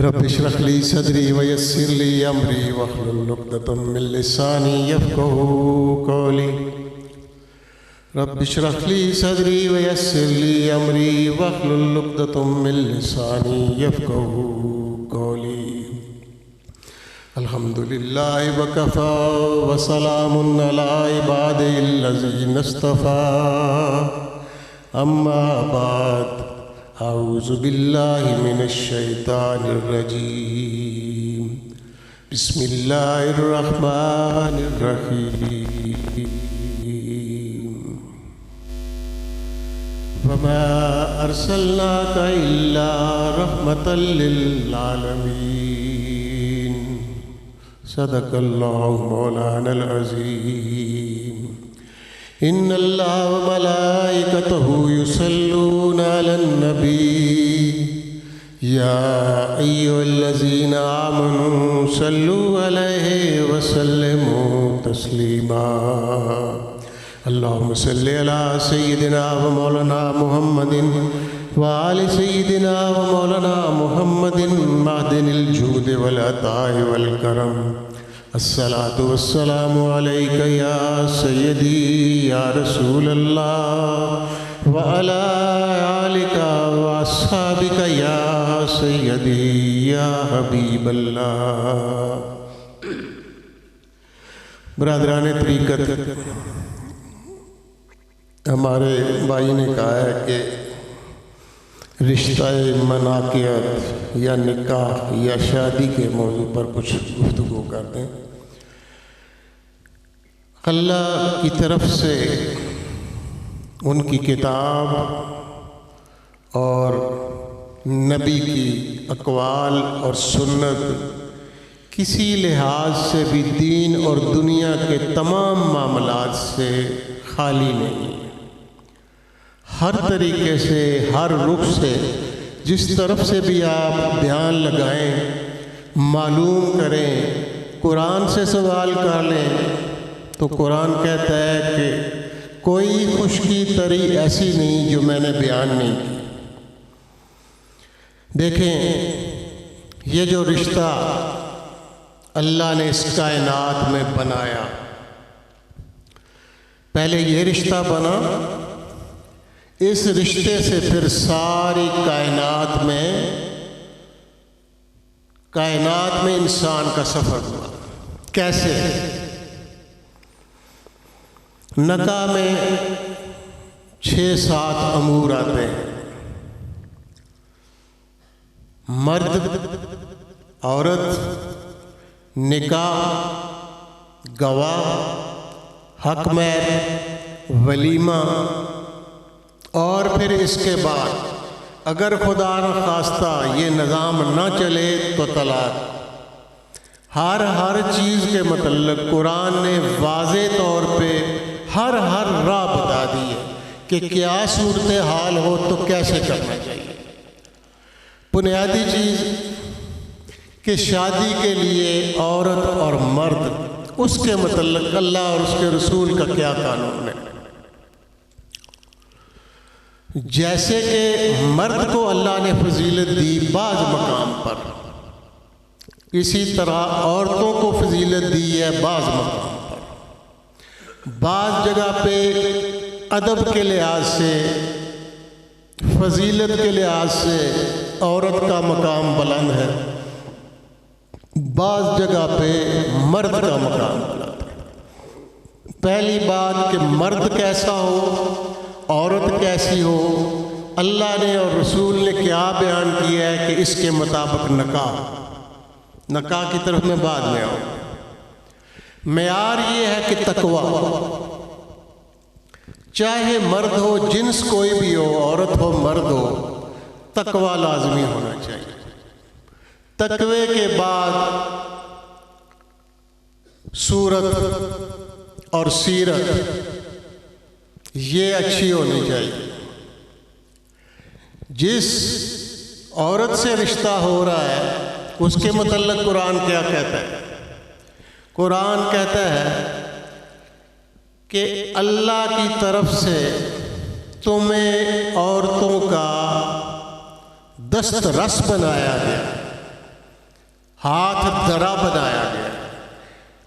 رب اشرح لي صدري ويسر لي أمري واحلل عقدة من لساني يفقهوا قولي. رب اشرح لي صدري ويسر لي أمري واحلل عقدة من لساني يفقهوا قولي. الحمد لله وكفى وسلام على عباده الذين اصطفى. أما بعد، أعوذ بالله من الشيطان الرجيم. بسم الله الرحمن الرحيم. وما أرسلناك إلا رحمة للعالمين. صدق الله مولانا العظيم. إن الله وملائكته يصلون على النبي يا أيها الذين آمنوا صلوا عليه وسلموا تسليما. اللهم صل على سيدنا ومولانا محمد وآل سيدنا ومولانا محمد معدن الجود والعطاء والكرم. الصلاة والسلام عليك يا سيدي يا رسول الله وعلى آلك وأصحابك يا سيدي يا حبیب اللہ. برادران طریقت، ہمارے بھائی نے کہا ہے کہ رشتہ مناقیت یا نکاح یا شادی کے موضوع پر کچھ گفتگو کر دیں. اللہ کی طرف سے ان کی کتاب اور نبی کی اقوال اور سنت کسی لحاظ سے بھی دین اور دنیا کے تمام معاملات سے خالی نہیں. ہر طریقے سے، ہر رخ سے، جس طرف سے بھی آپ دھیان لگائیں، معلوم کریں، قرآن سے سوال کر لیں تو قرآن کہتا ہے کہ کوئی خشکی تری ایسی نہیں جو میں نے بیان نہیں کی. دیکھیں، یہ جو رشتہ اللہ نے اس کائنات میں بنایا، پہلے یہ رشتہ بنا، اس رشتے سے پھر ساری کائنات میں انسان کا سفر ہوا. کیسے؟ نکاح میں 6-7 امور آتے ہیں. مرد، عورت، نکاح، گواہ، حق مہر، ولیمہ، اور پھر اس کے بعد اگر خدا نخواستہ یہ نظام نہ چلے تو طلاق. ہر چیز کے متعلق قرآن نے واضح طور پہ ہر راہ بتا دی ہے کہ کیا صورتحال ہو تو کیسے کرنا چاہیے. بنیادی چیز کہ شادی کے لیے عورت اور مرد، اس کے متعلق اللہ اور اس کے رسول کا کیا قانون ہے. جیسے کہ مرد کو اللہ نے فضیلت دی بعض مقام پر، اسی طرح عورتوں کو فضیلت دی ہے بعض مقام پر. بعض جگہ پہ ادب کے لحاظ سے، فضیلت کے لحاظ سے عورت کا مقام بلند ہے، بعض جگہ پہ مرد کا مقام بلند ہے. پہلی بات کہ مرد کیسا ہو، عورت کیسی ہو، اللہ نے اور رسول نے کیا بیان کیا ہے کہ اس کے مطابق نکاح کی طرف میں بعد میں آؤں. معیار یہ ہے کہ تقویٰ، چاہے مرد ہو، جنس کوئی بھی ہو، عورت ہو مرد ہو، تقویٰ لازمی ہونا چاہیے. تقوی کے بعد صورت اور سیرت یہ اچھی ہونی چاہیے. جس عورت سے رشتہ ہو رہا ہے اس کے متعلق قرآن کیا کہتا ہے؟ قرآن کہتا ہے کہ اللہ کی طرف سے تمہیں عورتوں کا دسترس بنایا گیا. ہاتھ درا بنایا گیا،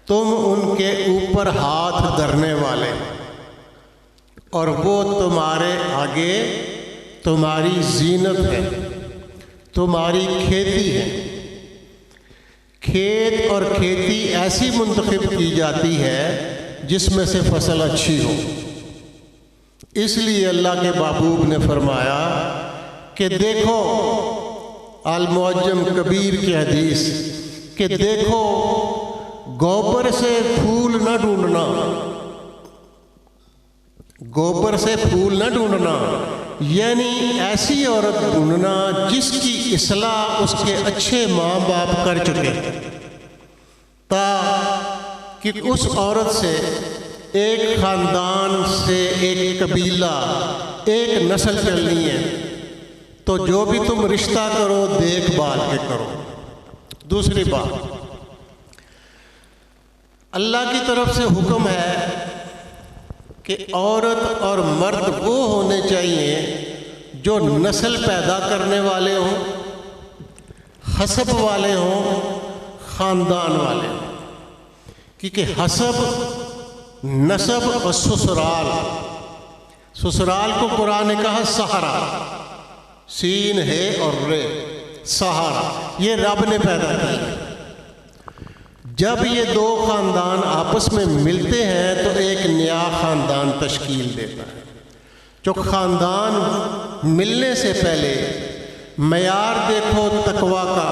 تم ان کے اوپر ہاتھ دھرنے والے، اور وہ تمہارے آگے تمہاری زینت ہے، تمہاری کھیتی ہے۔ کھیت اور کھیتی ایسی منتخب کی جاتی ہے جس میں سے فصل اچھی ہو۔ اس لیے اللہ کے محبوب نے فرمایا کہ دیکھو، المعجم کبیر کی حدیث، کہ دیکھو گوبر سے پھول نہ ڈھونڈنا، گوبر سے پھول نہ ڈھونڈنا، یعنی ایسی عورت ڈھونڈنا جس کی اصلاح اس کے اچھے ماں باپ کر چکے، تاکہ اس عورت سے ایک خاندان سے ایک قبیلہ، ایک نسل چلنی ہے، تو جو بھی تم رشتہ کرو دیکھ بھال کے کرو۔ دوسری بات، اللہ کی طرف سے حکم ہے کہ عورت اور مرد وہ ہونے چاہیے جو نسل پیدا کرنے والے ہوں، حسب والے ہوں، خاندان والے ہوں، کیونکہ حسب، نسب اور سسرال، سسرال کو قرآن نے کہا سہارا، سین ہے اور رے، سہارا، یہ رب نے پیدا کیا۔ جب یہ دو خاندان آپس میں ملتے ہیں تو ایک نیا خاندان تشکیل دیتا ہے۔ جو خاندان ملنے سے پہلے معیار دیکھو تقویٰ کا،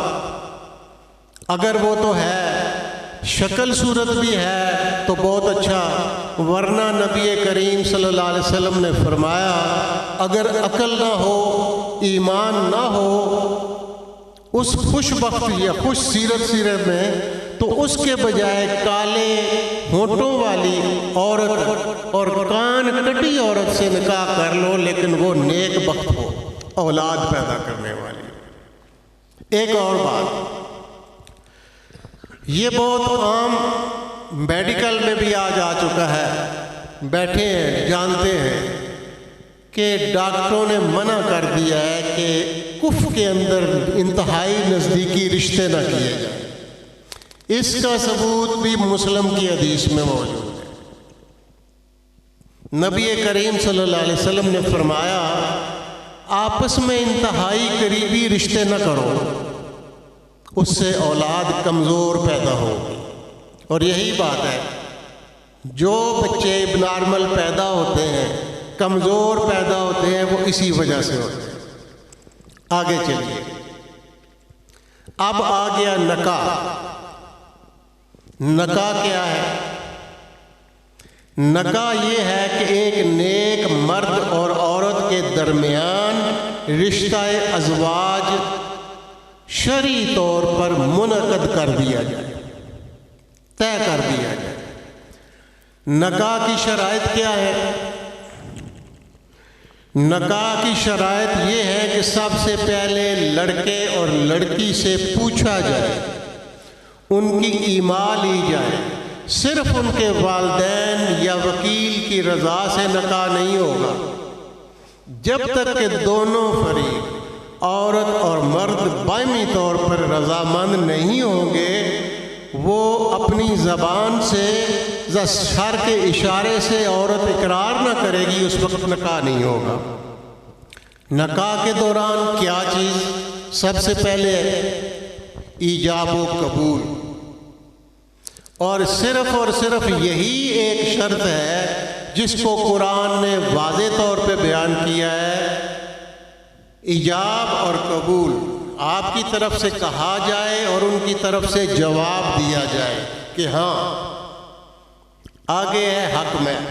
اگر وہ تو ہے، شکل صورت بھی ہے تو بہت اچھا، ورنہ نبی کریم صلی اللہ علیہ وسلم نے فرمایا اگر عقل نہ ہو، ایمان نہ ہو اس خوش بخت یا خوش سیرت میں، تو اس کے بجائے کالے ہونٹوں والی عورت اور کان کٹی عورت سے نکاح کر لو، لیکن وہ نیک بخت ہو، اولاد پیدا کرنے والی۔ ایک اور بات، یہ بہت عام میڈیکل میں بھی آج آ چکا ہے، بیٹھے ہیں جانتے ہیں کہ ڈاکٹروں نے منع کر دیا ہے کہ کفر کے اندر انتہائی نزدیکی رشتے نہ کیے جائیں۔ اس کا ثبوت بھی مسلم کی حدیث میں موجود ہے۔ نبی کریم صلی اللہ علیہ وسلم نے فرمایا آپس میں انتہائی قریبی رشتے نہ کرو، اس سے اولاد کمزور پیدا ہوگی۔ اور یہی بات ہے، جو بچے نارمل پیدا ہوتے ہیں، کمزور پیدا ہوتے ہیں، وہ اسی وجہ سے ہوتے ہیں۔ آگے چلیے، اب آ گیا نکاح۔ نکاح کیا ہے؟ نکاح یہ ہے کہ ایک نیک مرد اور عورت کے درمیان رشتہ ازواج شرعی طور پر منعقد کر دیا جائے، طے کر دیا جائے۔ نکاح کی شرائط کیا ہے؟ نکاح کی شرائط یہ ہے کہ سب سے پہلے لڑکے اور لڑکی سے پوچھا جائے، ان کی ایما لی جائے۔ صرف ان کے والدین یا وکیل کی رضا سے نکاح نہیں ہوگا، جب تک کہ دونوں فریق، عورت اور مرد، باہمی طور پر رضامند نہیں ہوں گے۔ وہ اپنی زبان سے سر کے اشارے سے عورت اقرار نہ کرے گی، اس وقت نکاح نہیں ہوگا۔ نکاح کے دوران کیا چیز؟ سب سے پہلے ایجاب و قبول، اور صرف یہی ایک شرط ہے جس کو قرآن نے واضح طور پہ بیان کیا ہے، ایجاب اور قبول، آپ کی طرف سے کہا جائے اور ان کی طرف سے جواب دیا جائے کہ ہاں۔ آگے ہے حق مہر۔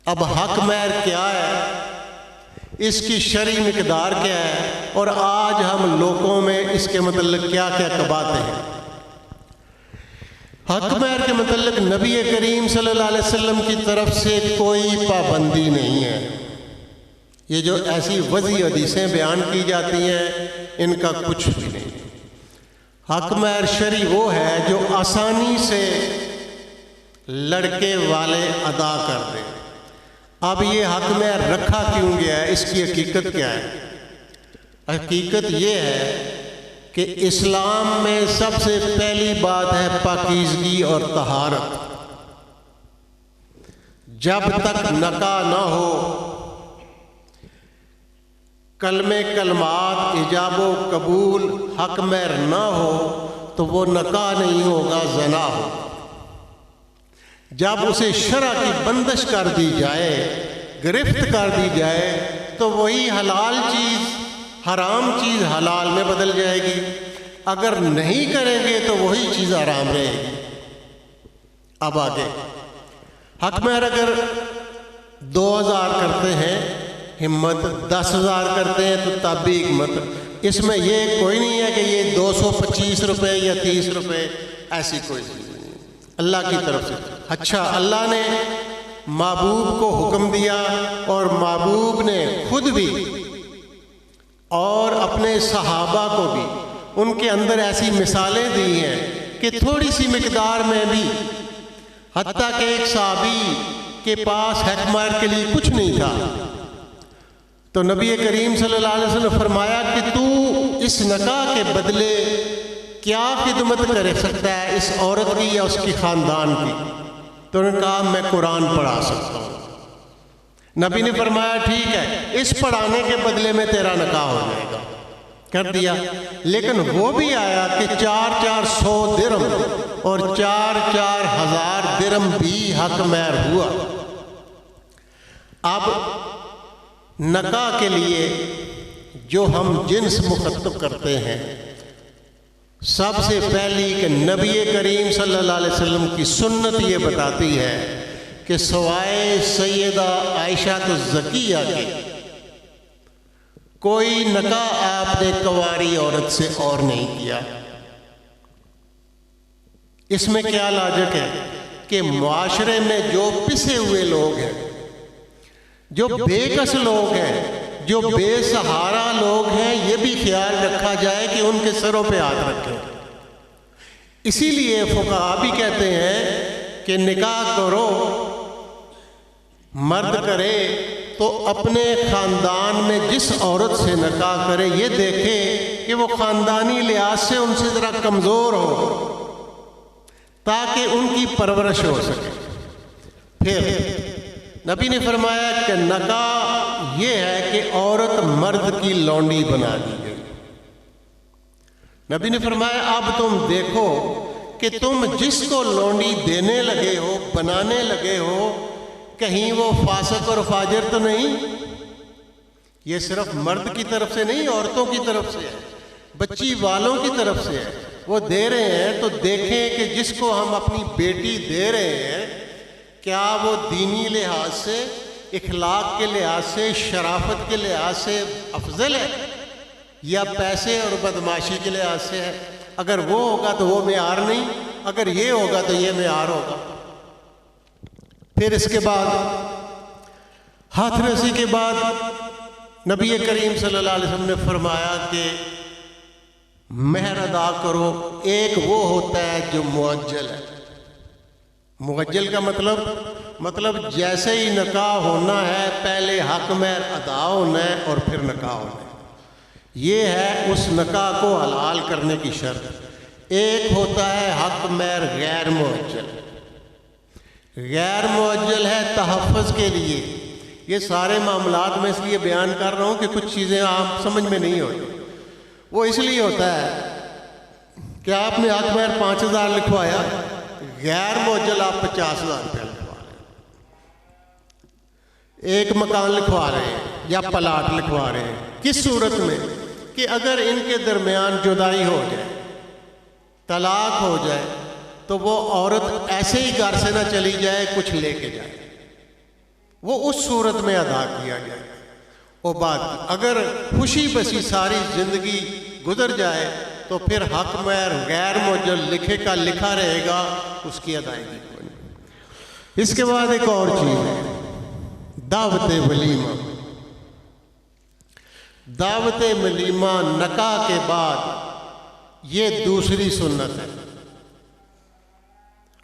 اب حق مہر کیا ہے، اس کی شرعی مقدار کیا ہے، اور آج ہم لوگوں میں اس کے متعلق کیا کیا کباتے ہیں۔ حق مہر کے متعلق نبی کریم صلی اللہ علیہ وسلم کی طرف سے کوئی پابندی نہیں ہے۔ یہ جو ایسی وضعی حدیثیں بیان کی جاتی ہیں، ان کا کچھ بھی نہیں۔ حق مہر شرعی وہ ہے جو آسانی سے لڑکے والے ادا کر دیں۔ اب یہ حق مہر رکھا کیوں گیا ہے، اس کی حقیقت کیا ہے؟ حقیقت یہ ہے کہ اسلام میں سب سے پہلی بات ہے پاکیزگی اور طہارت۔ جب تک نکاح نہ ہو، کلمے کلمات ایجاب و قبول حق مہر نہ ہو تو وہ نکاح نہیں ہوگا، زنا ہو۔ جب اسے شرع کی بندش کر دی جائے، گرفت کر دی جائے، تو وہی حلال چیز حرام چیز حلال میں بدل جائے گی۔ اگر نہیں کریں گے تو وہی چیز حرام رہے گی۔ اب آگے حق مہر اگر 2000 کرتے ہیں ہمت، 10,000 کرتے ہیں تو تب بھی حکمت۔ اس میں یہ کوئی نہیں ہے کہ یہ 225 روپے یا 30 روپے، ایسی کوئی چیز نہیں، اللہ کی طرف سے۔ اچھا، اللہ نے محبوب کو حکم دیا اور محبوب نے خود بھی اور اپنے صحابہ کو بھی ان کے اندر ایسی مثالیں دی ہیں کہ تھوڑی سی مقدار میں بھی، حتیٰ کہ ایک صحابی کے پاس حق مہر کے لیے کچھ نہیں تھا تو نبی کریم صلی اللہ علیہ وسلم نے فرمایا کہ تو اس نکاح کے بدلے کیا خدمت کر سکتا ہے اس عورت کی یا اس کی خاندان کی؟ تو انہوں نے کہا میں قرآن پڑھا سکتا ہوں۔ نبی نے فرمایا ٹھیک ہے، اس پڑھانے کے بدلے میں تیرا نکاح ہو جائے گا، کر دیا۔ لیکن وہ بھی آیا کہ 400 درم اور 4,000 درم بھی حق مہر ہوا۔ اب نکاح کے لیے جو ہم جنس مخاطب کرتے ہیں، سب سے پہلی کہ نبی کریم صلی اللہ علیہ وسلم کی سنت یہ بتاتی ہے کہ سوائے سیدہ عائشہ الزکیہ کے کوئی نکاح آپ نے کنواری عورت سے اور نہیں کیا۔ اس میں کیا لاجک ہے کہ معاشرے میں جو پسے ہوئے لوگ ہیں، جو بے کس لوگ ہیں، جو بے سہارا لوگ ہیں، یہ بھی خیال رکھا جائے کہ ان کے سروں پہ ہاتھ رکھیں۔ اسی لیے فقہا بھی کہتے ہیں کہ نکاح کرو، مرد کرے تو اپنے خاندان میں جس عورت سے نکاح کرے یہ دیکھے کہ وہ خاندانی لحاظ سے ان سے ذرا کمزور ہو تاکہ ان کی پرورش ہو سکے۔ پھر نبی نے فرمایا کہ نکاح یہ ہے کہ عورت مرد کی لونڈی بنا دی گئی۔ نبی نے فرمایا اب تم دیکھو کہ تم جس کو لونڈی دینے لگے ہو، بنانے لگے ہو، کہیں وہ فاسق اور فاجر تو نہیں؟ یہ صرف مرد کی طرف سے نہیں، عورتوں کی طرف سے ہے، بچی والوں کی طرف سے ہے۔ وہ دے رہے ہیں تو دیکھیں کہ جس کو ہم اپنی بیٹی دے رہے ہیں کیا وہ دینی لحاظ سے، اخلاق کے لحاظ سے، شرافت کے لحاظ سے افضل ہے یا پیسے اور بدماشی کے لحاظ سے ہے؟ اگر وہ ہوگا تو وہ معیار نہیں، اگر یہ ہوگا تو یہ معیار ہوگا۔ پھر اس کے بعد ہاتھ رسی کے بعد نبی کریم صلی اللہ علیہ وسلم نے فرمایا کہ مہر ادا کرو۔ ایک وہ ہوتا ہے جو معجل ہے۔ معجل کا مطلب جیسے ہی نکاح ہونا ہے پہلے حق مہر ادا ہونا ہے اور پھر نکاح ہونا ہے۔ یہ ہے اس نکاح کو حلال کرنے کی شرط۔ ایک ہوتا ہے حق مہر غیر معجل۔ غیر معجل ہے تحفظ کے لیے۔ یہ سارے معاملات میں اس لیے بیان کر رہا ہوں کہ کچھ چیزیں آپ سمجھ میں نہیں ہوتی۔ وہ اس لیے ہوتا ہے کہ آپ نے حق مہر 5,000 لکھوایا، غیر معجل آپ 50,000 روپیہ لکھوا رہے ہیں، ایک مکان لکھوا رہے ہیں یا پلاٹ لکھوا رہے ہیں۔ کس صورت میں؟ کہ اگر ان کے درمیان جدائی ہو جائے، طلاق ہو جائے تو وہ عورت ایسے ہی گھر سے نہ چلی جائے، کچھ لے کے جائے، وہ اس صورت میں ادا کیا جائے۔ اور بات اگر خوشی بسی ساری زندگی گزر جائے تو پھر حق مہر غیر معجل لکھے کا لکھا رہے گا، اس کی ادائیگی کوئی نہیں۔ اس کے بعد ایک اور چیز ہے، دعوت ولیمہ۔ دعوت ولیمہ نکاح کے بعد یہ دوسری سنت ہے،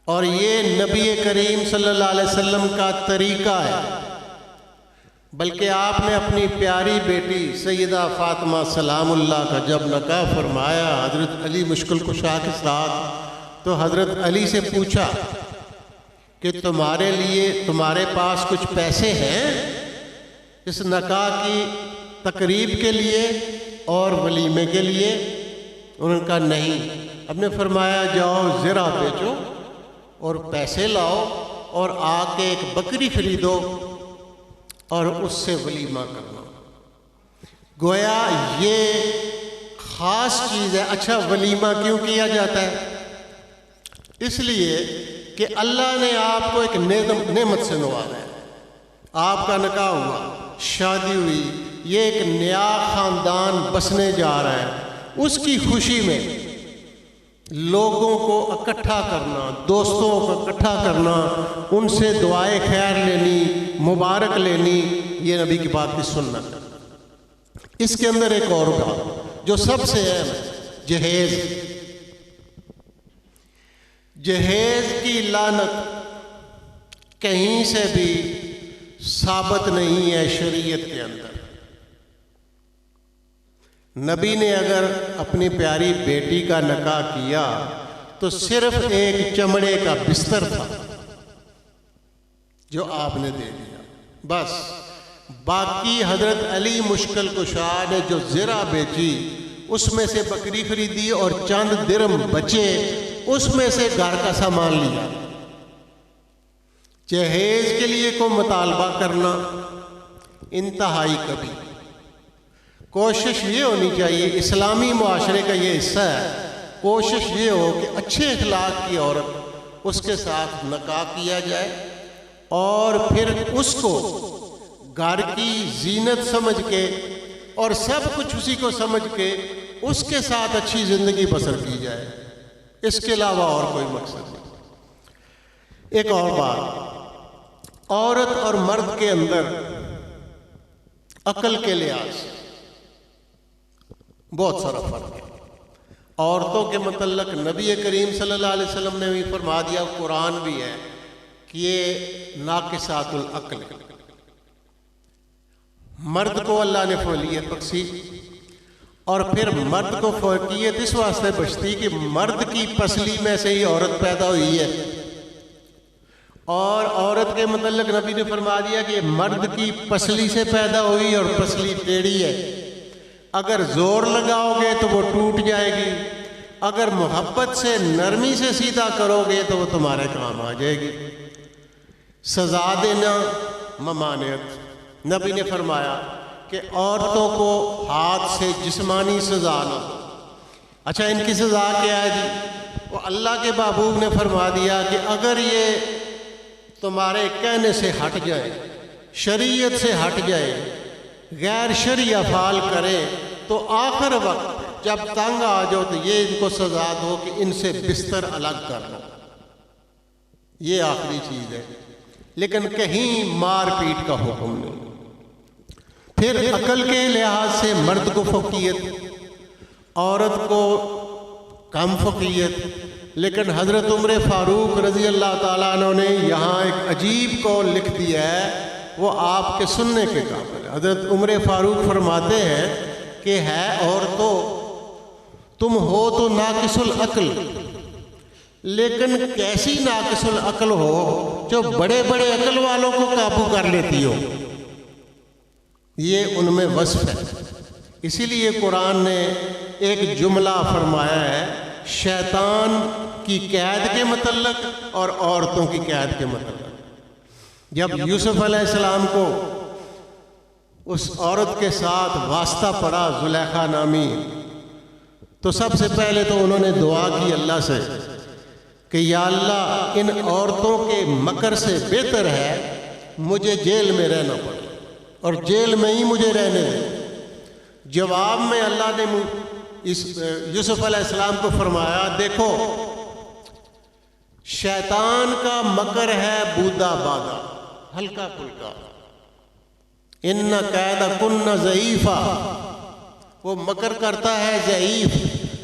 اور یہ نبی کریم صلی اللہ علیہ وسلم کا طریقہ ہے۔ بلکہ آپ نے اپنی پیاری بیٹی سیدہ فاطمہ سلام اللہ کا جب نکاح فرمایا حضرت علی مشکل کشا کے ساتھ، تو حضرت علی سے پوچھا کہ تمہارے پاس کچھ پیسے ہیں اس نکاح کی تقریب کے لیے اور ولیمے کے لیے؟ انہوں نے کہا نہیں۔ اب نے فرمایا جاؤ زرہ بیچو اور پیسے لاؤ اور آ کے ایک بکری خریدو اور اس سے ولیمہ کرنا۔ گویا یہ خاص چیز ہے۔ اچھا ولیمہ کیوں کیا جاتا ہے؟ اس لیے کہ اللہ نے آپ کو ایک نعمت سے نوازا ہے۔ آپ کا نکاح ہوا، شادی ہوئی، یہ ایک نیا خاندان بسنے جا رہا ہے، اس کی خوشی میں لوگوں کو اکٹھا کرنا، دوستوں کو اکٹھا کرنا، ان سے دعائے خیر لینی، مبارک لینی، یہ نبی کی بات کی سنت ہے۔ اس کے اندر ایک اور بات جو سب سے اہم ہے، جہیز۔ جہیز کی لعنت کہیں سے بھی ثابت نہیں ہے شریعت کے اندر۔ نبی نے اگر اپنی پیاری بیٹی کا نکاح کیا تو صرف ایک چمڑے کا بستر تھا جو آپ نے دے دیا، بس۔ باقی حضرت علی مشکل کشا نے جو زرہ بیچی اس میں سے بکری خریدی اور چند درم بچے اس میں سے گھر کا سامان لیا۔ جہیز کے لیے کو مطالبہ کرنا انتہائی کبھی۔ کوشش یہ ہونی چاہیے، اسلامی معاشرے کا یہ حصہ ہے، کوشش یہ ہو کہ اچھے اخلاق کی عورت اس کے ساتھ نکاح کیا جائے اور پھر اس کو گھر کی زینت سمجھ کے اور سب کچھ اسی کو سمجھ کے اس کے ساتھ اچھی زندگی بسر کی جائے۔ اس کے علاوہ اور کوئی مقصد نہیں۔ ایک اور بات، عورت اور مرد کے اندر عقل کے لحاظ سے بہت سارا فرق ہے۔ عورتوں کے متعلق نبی کریم صلی اللہ علیہ وسلم نے بھی فرما دیا، قرآن بھی ہے کہ یہ ناقصات العقل ہے۔ مرد کو اللہ نے فولیت بخشی اور پھر مرد کو فوقیت اس واسطے بخشتی کہ مرد کی پسلی میں سے ہی عورت پیدا ہوئی ہے، اور عورت کے متعلق نبی نے فرما دیا کہ مرد کی پسلی سے پیدا ہوئی اور پسلی ٹیڑھی ہے، اگر زور لگاؤ گے تو وہ ٹوٹ جائے گی، اگر محبت سے نرمی سے سیدھا کرو گے تو وہ تمہارے کام آ جائے گی۔ سزا دینا ممانعت، نبی نے فرمایا کہ عورتوں کو ہاتھ سے جسمانی سزا نہ دو۔ اچھا ان کی سزا کیا ہے جی؟ وہ اللہ کے محبوب نے فرما دیا کہ اگر یہ تمہارے کہنے سے ہٹ جائے، شریعت سے ہٹ جائے، غیر شرعی افعال کرے، تو آخر وقت جب تنگ آ جاؤ تو یہ ان کو سزا دو کہ ان سے بستر الگ کر لو۔ یہ آخری چیز ہے، لیکن کہیں مار پیٹ کا حکم نہیں۔ پھر عقل کے لحاظ سے مرد کو فوقیت، عورت کو کم فوقیت، لیکن حضرت عمر فاروق رضی اللہ تعالیٰ عنہ نے یہاں ایک عجیب قول لکھ دیا ہے، وہ آپ کے سننے کے قابل ہے۔ حضرت عمر فاروق فرماتے ہیں کہ ہے عورتوں تم ہو تو ناقص العقل، لیکن کیسی ناقص العقل ہو جو بڑے بڑے عقل والوں کو قابو کر لیتی ہو، یہ ان میں وصف ہے۔ اسی لیے قرآن نے ایک جملہ فرمایا ہے شیطان کی قید کے متعلق اور عورتوں کی قید کے متعلق۔ جب یوسف علیہ السلام کو اس عورت کے ساتھ واسطہ پڑا زلیخا نامی، تو سب سے پہلے تو انہوں نے دعا کی اللہ سے کہ یا اللہ ان عورتوں کے مکر سے بہتر ہے مجھے جیل میں رہنا پڑے اور جیل میں ہی مجھے رہنے دیں۔ جواب میں اللہ نے یوسف علیہ السلام کو فرمایا دیکھو شیطان کا مکر ہے بودا بادا، ہلکا پھلکا، ان قید کن ضعیفہ، وہ مکر کرتا ہے ضعیف۔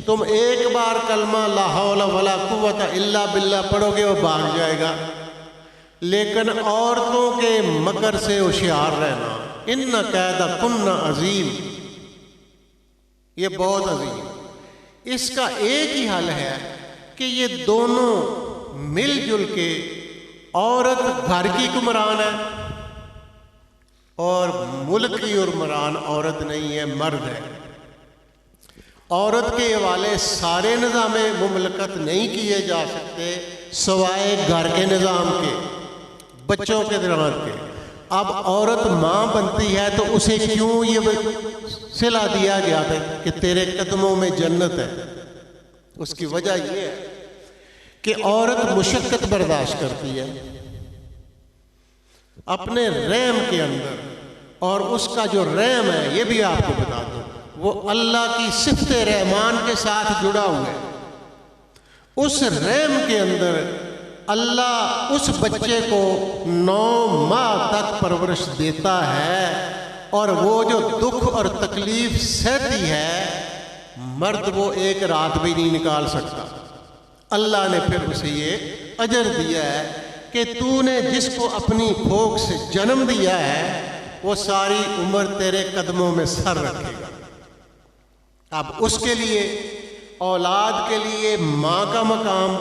تم ایک بار کلمہ لا حول ولا قوت الا باللہ پڑھو گے وہ بھاگ جائے گا، لیکن عورتوں کے مکر سے ہوشیار رہنا، ان کیدکن عظیم، یہ بہت عظیم۔ اس کا ایک ہی حل ہے کہ یہ دونوں مل جل کے، عورت گھر کی حکمران ہے اور ملک کی حکمران عورت نہیں ہے، مرد ہے۔ عورت کے حوالے سارے نظام مملکت نہیں کیے جا سکتے سوائے گھر کے نظام کے، بچوں کے نظام کے۔ اب عورت ماں بنتی ہے تو اسے کیوں یہ صلہ دیا گیا ہے کہ تیرے قدموں میں جنت ہے؟ اس کی وجہ یہ ہے کہ عورت مشقت برداشت کرتی ہے اپنے رحم کے اندر، اور اس کا جو رحم ہے یہ بھی آپ کو بتا دوں وہ اللہ کی صفت رحمان کے ساتھ جڑا ہوا ہے۔ اس رحم کے اندر اللہ اس بچے کو 9 ماہ تک پرورش دیتا ہے، اور وہ جو دکھ اور تکلیف سہتی ہے مرد وہ ایک رات بھی نہیں نکال سکتا۔ اللہ نے پھر اسے یہ اجر دیا ہے کہ تو نے جس کو اپنی کھوک سے جنم دیا ہے وہ ساری عمر تیرے قدموں میں سر رکھے گا۔ اب اس کے لیے، اولاد کے لیے ماں کا مقام،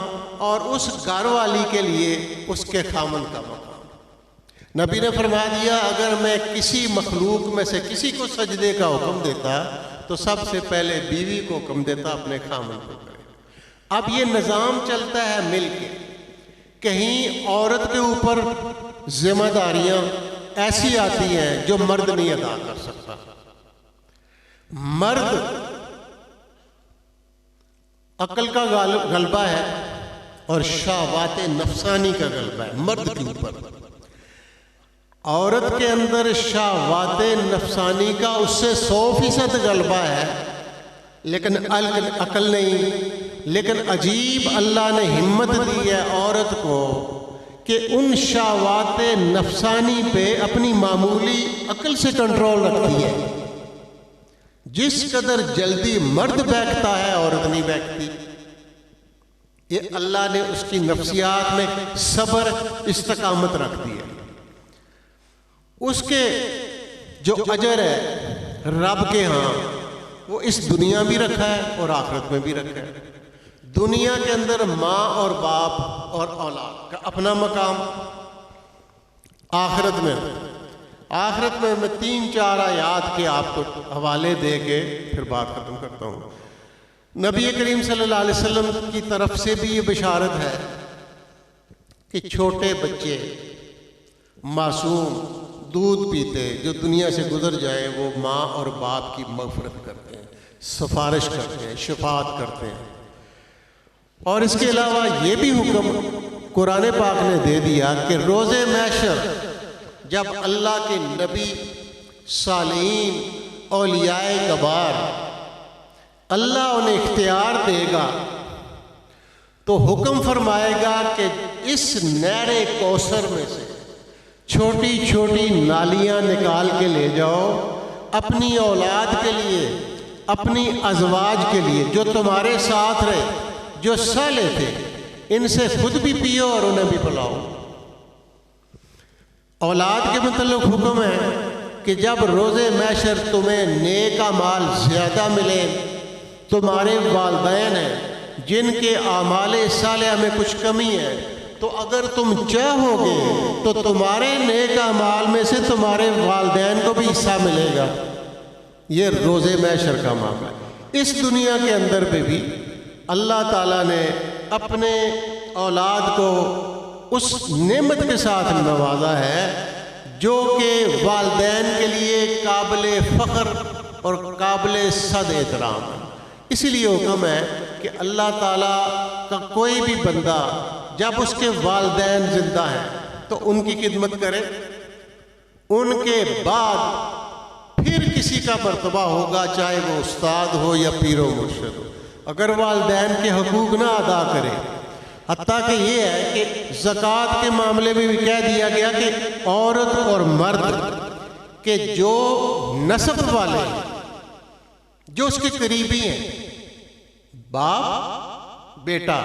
اور اس گھر والی کے لیے اس کے خامن کا مقام۔ نبی نے فرما دیا اگر میں کسی مخلوق میں سے کسی کو سجدے کا حکم دیتا تو سب سے پہلے بیوی کو حکم دیتا اپنے خامن کو کرے۔ اب یہ نظام چلتا ہے مل کے، کہیں عورت کے اوپر ذمہ داریاں ایسی آتی ہیں جو مرد نہیں ادا کر سکتا۔ مرد عقل کا غلبہ ہے اور شہوات نفسانی کا غلبہ ہے مرد کے اوپر۔ عورت کے اندر شہوات نفسانی کا اس سے 100% غلبہ ہے، لیکن عقل نہیں۔ لیکن عجیب اللہ نے ہمت دی ہے عورت کو کہ ان شہوات نفسانی پہ اپنی معمولی عقل سے کنٹرول رکھتی ہے۔ جس قدر جلدی مرد بیٹھتا ہے عورت نہیں بیٹھتی۔ یہ اللہ نے اس کی نفسیات میں صبر استقامت رکھ دی ہے۔ اس کے جو اجر ہے رب کے ہاں وہ اس دنیا بھی رکھا ہے اور آخرت میں بھی رکھا ہے۔ دنیا کے اندر ماں اور باپ اور اولاد کا اپنا مقام، آخرت میں میں 3-4 آیات کے آپ کو حوالے دے کے پھر بات ختم کرتا ہوں۔ نبی کریم صلی اللہ علیہ وسلم کی طرف سے بھی یہ بشارت ہے کہ چھوٹے بچے معصوم دودھ پیتے جو دنیا سے گزر جائے وہ ماں اور باپ کی مغفرت کرتے ہیں، سفارش کرتے ہیں، شفاعت کرتے ہیں۔ اور اس کے علاوہ یہ بھی حکم قرآن پاک نے دے دیا کہ روز محشر جب اللہ کے نبی، صالحین، اولیاء کبار اللہ انہیں اختیار دے گا تو حکم فرمائے گا کہ اس نہر کوثر میں سے چھوٹی چھوٹی نالیاں نکال کے لے جاؤ اپنی اولاد کے لیے، اپنی ازواج کے لیے جو تمہارے ساتھ رہے، جو صالح تھے، ان سے خود بھی پیو اور انہیں بھی پلاؤ۔ اولاد کے متعلق حکم ہے کہ جب روز محشر تمہیں نیک اعمال زیادہ ملے، تمہارے والدین ہیں جن کے اعمال صالحہ میں کچھ کمی ہے، تو اگر تم چاہو گے تو تمہارے نیک اعمال میں سے تمہارے والدین کو بھی حصہ ملے گا۔ یہ روز محشر کا معاملہ ہے۔ اس دنیا کے اندر بھی اللہ تعالیٰ نے اپنے اولاد کو اس نعمت کے ساتھ نوازا ہے جو کہ والدین کے لیے قابل فخر اور قابل صد احترام ہے۔ اسی لیے حکم ہے کہ اللہ تعالیٰ کا کوئی بھی بندہ جب اس کے والدین زندہ ہیں تو ان کی خدمت کرے، ان کے بعد پھر کسی کا مرتبہ ہوگا، چاہے وہ استاد ہو یا پیر و مرشد ہو۔ اگر والدین کے حقوق نہ ادا کرے، حتیٰ کہ یہ ہے کہ زکوٰۃ کے معاملے میں بھی کہہ دیا گیا کہ عورت اور مرد کے جو نسب والے ہیں، جو اس کے قریبی ہیں، باپ بیٹا،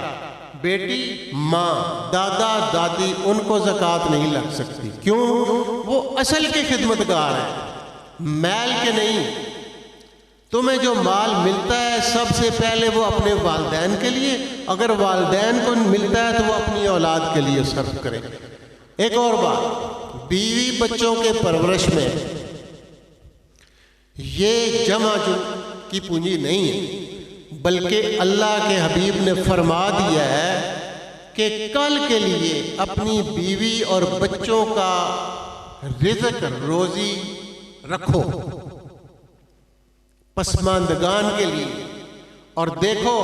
بیٹی ماں، دادا دادی، ان کو زکوٰۃ نہیں لگ سکتی۔ کیوں؟ وہ اصل کے خدمتگار ہیں۔ میل کے نہیں. تمہیں جو مال ملتا ہے سب سے پہلے وہ اپنے والدین کے لیے، اگر والدین کو ملتا ہے تو وہ اپنی اولاد کے لیے صرف کرے. ایک اور بات، بیوی بچوں کے پرورش میں یہ جمع کی پونجی نہیں ہے، بلکہ اللہ کے حبیب نے فرما دیا ہے کہ کل کے لیے اپنی بیوی اور بچوں کا رزق روزی رکھو پسماندگان کے لیے. اور دیکھو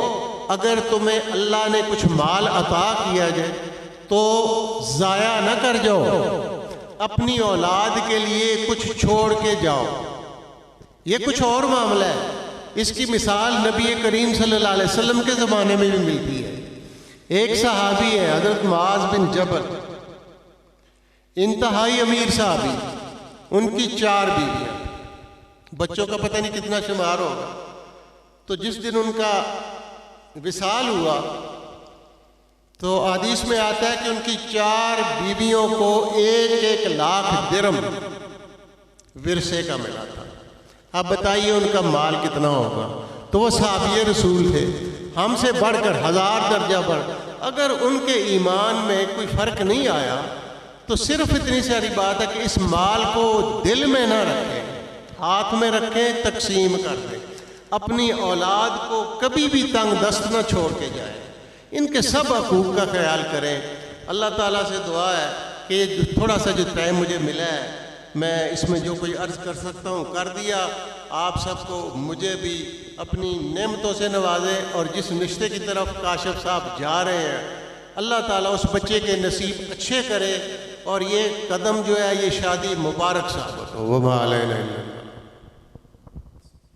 اگر تمہیں اللہ نے کچھ مال عطا کیا جائے تو ضائع نہ کر جاؤ، اپنی اولاد کے لیے کچھ چھوڑ کے جاؤ. یہ کچھ اور معاملہ ہے. اس کی مثال نبی کریم صلی اللہ علیہ وسلم کے زمانے میں بھی ملتی ہے. ایک صحابی ہے حضرت معاذ بن جبل، انتہائی امیر صحابی، ان کی 4 بیویاں، بچوں کا پتہ نہیں کتنا شمار ہوگا. تو جس دن ان کا وصال ہوا تو حدیث میں آتا ہے کہ ان کی 4 بیویوں کو 1 لاکھ درہم ورثے کا ملا تھا. اب بتائیے ان کا مال کتنا ہوگا. تو وہ صحابی رسول تھے، ہم سے بڑھ کر 1000 درجہ بڑھ. اگر ان کے ایمان میں کوئی فرق نہیں آیا تو صرف اتنی ساری بات ہے کہ اس مال کو دل میں نہ رکھیں، ہاتھ میں رکھیں، تقسیم کر دیں. اپنی اولاد کو کبھی بھی تنگ دست نہ چھوڑ کے جائیں، ان کے سب حقوق کا خیال کریں. اللہ تعالیٰ سے دعا ہے کہ یہ تھوڑا سا جو ٹائم مجھے ملا ہے میں اس میں جو کوئی عرض کر سکتا ہوں کر دیا. آپ سب کو مجھے بھی اپنی نعمتوں سے نوازے، اور جس رشتے کی طرف کاشف صاحب جا رہے ہیں اللہ تعالیٰ اس بچے کے نصیب اچھے کرے، اور یہ قدم جو ہے یہ شادی مبارک ثابت ہو. وما علینا الا